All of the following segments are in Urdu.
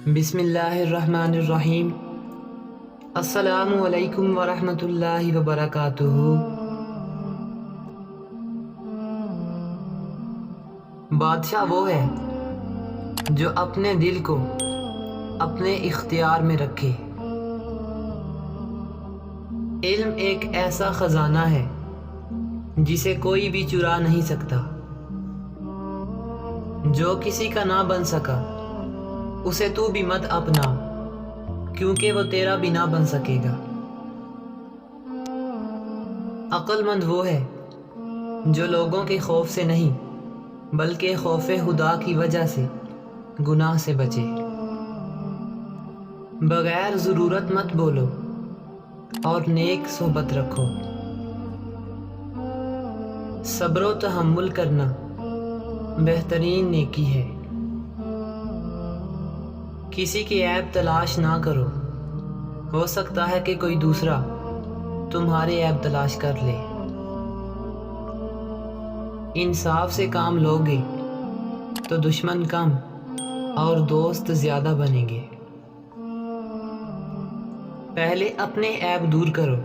بسم اللہ الرحمن الرحیم۔ السلام علیکم ورحمۃ اللہ وبرکاتہ۔ بادشاہ وہ ہے جو اپنے دل کو اپنے اختیار میں رکھے۔ علم ایک ایسا خزانہ ہے جسے کوئی بھی چرا نہیں سکتا۔ جو کسی کا نہ بن سکا اسے تو بھی مت اپنا، کیونکہ وہ تیرا بھی نہ بن سکے گا۔ عقل مند وہ ہے جو لوگوں کے خوف سے نہیں بلکہ خوف خدا کی وجہ سے گناہ سے بچے۔ بغیر ضرورت مت بولو اور نیک صحبت رکھو۔ صبر و تحمل کرنا بہترین نیکی ہے۔ کسی کی عیب تلاش نہ کرو، ہو سکتا ہے کہ کوئی دوسرا تمہاری عیب تلاش کر لے۔ انصاف سے کام لوگے تو دشمن کم اور دوست زیادہ بنیں گے۔ پہلے اپنے عیب دور کرو،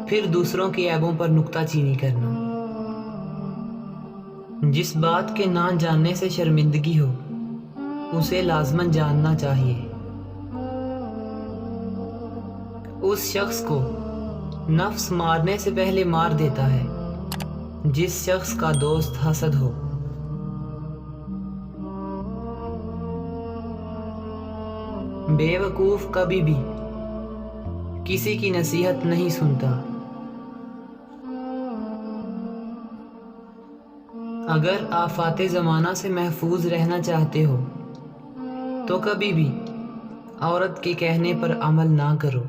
پھر دوسروں کی عیبوں پر نکتہ چینی کرنا۔ جس بات کے نہ جاننے سے شرمندگی ہو اسے لازماً جاننا چاہیے۔ اس شخص کو نفس مارنے سے پہلے مار دیتا ہے جس شخص کا دوست حسد ہو۔ بے وقوف کبھی بھی کسی کی نصیحت نہیں سنتا۔ اگر آفات زمانہ سے محفوظ رہنا چاہتے ہو تو کبھی بھی عورت کے کہنے پر عمل نہ کرو۔